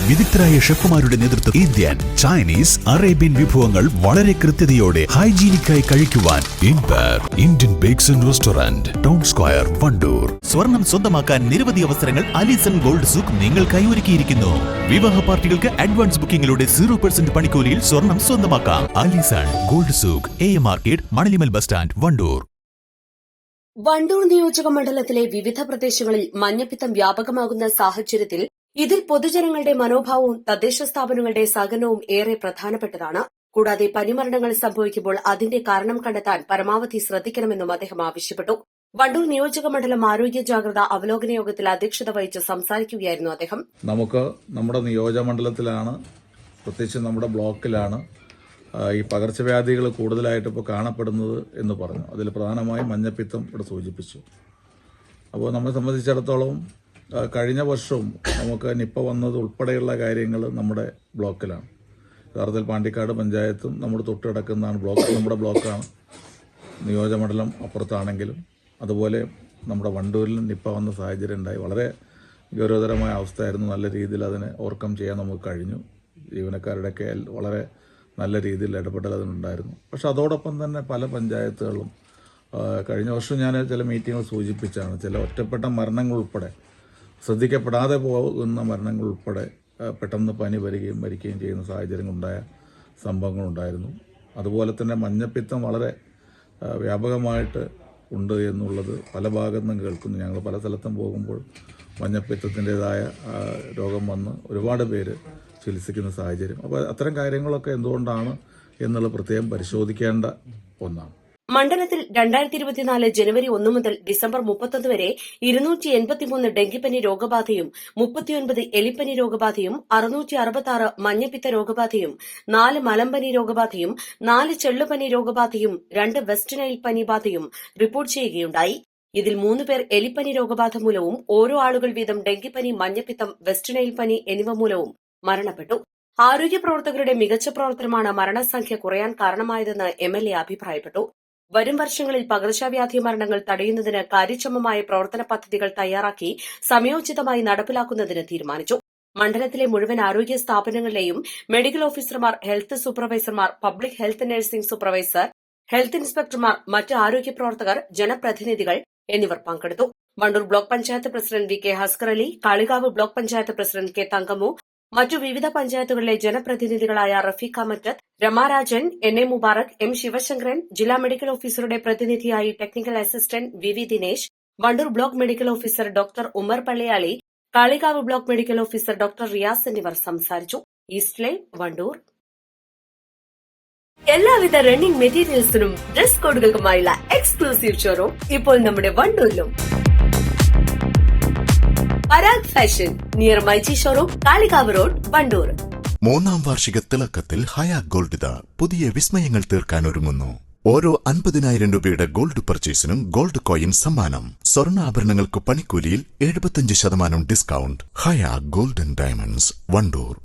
വിദഗ്ധരായ ഷെഫുമാരുടെ നേതൃത്വം Indian, Chinese, Arabian വിഭവങ്ങൾ വളരെ കൃത്യതയോടെ ഹൈജീനിക്കായി കഴിക്കുവാൻ Indian bakes and restaurant, town square, Wandoor. സ്വർണം സ്വന്തമാക്കാൻ നിരവധി അവസരങ്ങൾ അലിസൺ ഗോൾഡ് സൂക്ക് നിങ്ങൾക്കായി ഒരുക്കിയിരിക്കുന്നു. വിവാഹ പാർട്ടികൾക്ക് അഡ്വാൻസ് ബുക്കിംഗിലൂടെ 0% പണിക്കൂലിയിൽ സ്വർണം സ്വന്തമാക്കാം. Alison gold souk, AM market, Manalimal bus stand, Wandoor. Wandoor നിയോജക മണ്ഡലത്തിലെ വിവിധ പ്രദേശങ്ങളിൽ മഞ്ഞപ്പിത്തം വ്യാപകമാകുന്ന സാഹചര്യത്തിൽ ഇതിൽ പൊതുജനങ്ങളുടെ മനോഭാവവും തദ്ദേശ സ്ഥാപനങ്ങളുടെ സഹകരണവും ഏറെ പ്രധാനപ്പെട്ടതാണ്. കൂടാതെ പനിമരണങ്ങൾ സംഭവിക്കുമ്പോൾ അതിന്റെ കാരണം കണ്ടെത്താൻ പരമാവധി ശ്രദ്ധിക്കണമെന്നും അദ്ദേഹം ആവശ്യപ്പെട്ടു. വണ്ടൂർ നിയോജക മണ്ഡലം ആരോഗ്യ ജാഗ്രത അവലോകന യോഗത്തിൽ അധ്യക്ഷത വഹിച്ച് സംസാരിക്കുകയായിരുന്നു അദ്ദേഹം. നമുക്ക് നമ്മുടെ നിയോജകമണ്ഡലത്തിലാണ്, പ്രത്യേകിച്ച് നമ്മുടെ ബ്ലോക്കിലാണ് ഈ പകർച്ചവ്യാധികൾ കൂടുതലായിട്ട് ഇപ്പോൾ കാണപ്പെടുന്നത് എന്ന് പറഞ്ഞു. അതിൽ പ്രധാനമായും മഞ്ഞപ്പിത്തം ഇവിടെ സൂചിപ്പിച്ചു. അപ്പോൾ നമ്മെ സംബന്ധിച്ചിടത്തോളം കഴിഞ്ഞ വർഷവും നമുക്ക് നിപ്പ വന്നത് ഉൾപ്പെടെയുള്ള കാര്യങ്ങൾ നമ്മുടെ ബ്ലോക്കിലാണ്. യഥാർത്ഥത്തിൽ പാണ്ടിക്കാട് പഞ്ചായത്തും നമ്മുടെ തൊട്ടടക്കുന്നതാണ് ബ്ലോക്ക്, നമ്മുടെ ബ്ലോക്കാണ്. നിയോജകമണ്ഡലം അപ്പുറത്താണെങ്കിലും അതുപോലെ നമ്മുടെ വണ്ടൂരിലും നിപ്പ വന്ന സാഹചര്യം ഉണ്ടായി. വളരെ ഗൗരവതരമായ അവസ്ഥയായിരുന്നു. നല്ല രീതിയിൽ അതിനെ ഓവർകം ചെയ്യാൻ നമുക്ക് കഴിഞ്ഞു. ജീവനക്കാരുടെയൊക്കെ വളരെ നല്ല രീതിയിൽ ഇടപെടൽ അതിനുണ്ടായിരുന്നു. പക്ഷെ അതോടൊപ്പം തന്നെ പല പഞ്ചായത്തുകളും കഴിഞ്ഞ വർഷം ഞാൻ ചില മീറ്റിങ്ങുകൾ സൂചിപ്പിച്ചാണ്, ചില ഒറ്റപ്പെട്ട മരണങ്ങൾ ഉൾപ്പെടെ, ശ്രദ്ധിക്കപ്പെടാതെ പോകുന്ന മരണങ്ങൾ ഉൾപ്പെടെ പെട്ടെന്ന് പനി വരികയും മരിക്കുകയും ചെയ്യുന്ന സാഹചര്യങ്ങളുണ്ടായ സംഭവങ്ങളുണ്ടായിരുന്നു. അതുപോലെ തന്നെ മഞ്ഞപ്പിത്തം വളരെ വ്യാപകമായിട്ട് ഉണ്ട് എന്നുള്ളത് പല ഭാഗത്തു നിന്നും കേൾക്കുന്നു. ഞങ്ങൾ പല സ്ഥലത്തും പോകുമ്പോൾ മഞ്ഞപ്പിത്തത്തിൻ്റെതായ രോഗം വന്ന് ഒരുപാട് പേര് ചികിത്സിക്കുന്ന സാഹചര്യം. അപ്പോൾ അത്തരം കാര്യങ്ങളൊക്കെ എന്തുകൊണ്ടാണ് എന്നുള്ളത് പ്രത്യേകം പരിശോധിക്കേണ്ട ഒന്നാണ്. മണ്ഡലത്തിൽ 2024 ജനുവരി 1 മുതൽ ഡിസംബർ 31 വരെ 283 ഡെങ്കിപ്പനി രോഗബാധയും 39 എലിപ്പനി രോഗബാധയും 666 മഞ്ഞപ്പിത്ത രോഗബാധയും 4 മലമ്പനി രോഗബാധയും 4 ചെള്ളുപനി രോഗബാധയും 2 വെസ്റ്റ് നൈൽ പനി ബാധയും റിപ്പോർട്ട് ചെയ്യുകയുണ്ടായി. ഇതിൽ 3 പേർ എലിപ്പനി രോഗബാധ മൂലവും ഓരോ ആളുകൾ വീതം ഡെങ്കിപ്പനി, മഞ്ഞപ്പിത്തം, വെസ്റ്റ് നൈൽ പനി എന്നിവ മൂലവും മരണപ്പെട്ടു. ആരോഗ്യ പ്രവർത്തകരുടെ മികച്ച പ്രവർത്തനമാണ് മരണസംഖ്യ കുറയാൻ കാരണമായതെന്ന് MLA അഭിപ്രായപ്പെട്ടു. വരും വർഷങ്ങളിൽ പകർച്ചവ്യാധി മരണങ്ങൾ തടയുന്നതിന് കാര്യക്ഷമമായ പ്രവർത്തന പദ്ധതികൾ തയ്യാറാക്കി സമയോചിതമായി നടപ്പിലാക്കുന്നതിന് തീരുമാനിച്ചു. മണ്ഡലത്തിലെ മുഴുവൻ ആരോഗ്യ സ്ഥാപനങ്ങളിലെയും മെഡിക്കൽ ഓഫീസർമാർ, ഹെൽത്ത് സൂപ്പർവൈസർമാർ, public health nursing supervisor, health ഇൻസ്പെക്ടർമാർ, മറ്റ് ആരോഗ്യ പ്രവർത്തകർ, ജനപ്രതിനിധികൾ എന്നിവർ പങ്കെടുത്തു. Wandoor block panchayat president VK Haskar Ali, Kalikavu block panchayat president K Thankamu, മറ്റു വിവിധ പഞ്ചായത്തുകളിലെ ജനപ്രതിനിധികളായ റഫീഖ മറ്റത്ത്, രമാരാജൻ, NA മുബാറക്, M ശിവശങ്കരൻ, ജില്ലാ മെഡിക്കൽ ഓഫീസറുടെ പ്രതിനിധിയായി technical assistant VV Dinesh, Wandoor block medical officer doctor Umar Palliyali, Kalikavu block medical officer doctor Riyas എന്നിവർ സംസാരിച്ചു. East live, Wandoor. എല്ലാവിധ റണ്ണിംഗ് മെറ്റീരിയൽസിനും ഡ്രസ് കോഡുകൾക്കുമായുള്ള എക്സ്ക്ലൂസീവ് ഷോറൂം ഇപ്പോൾ നമ്മുടെ വണ്ടൂരിലും. Parag fashion near myG showroom, Kalikavu road, Wandoor. 3ാം വാർഷിക തിളക്കത്തിൽ ഹയാ ഗോൾഡ് പുതിയ വിസ്മയങ്ങൾ തീർക്കാൻ ഒരുങ്ങുന്നു. ഓരോ 50,000 രൂപയുടെ ഗോൾഡ് പർച്ചേസിനും ഗോൾഡ് കോയിൻ സമ്മാനം. സ്വർണ്ണാഭരണങ്ങൾക്ക് പണിക്കൂലിയിൽ 75% ഡിസ്കൗണ്ട്. ഹയാ ഗോൾഡൻ ഡയമണ്ട്സ്, വണ്ടൂർ.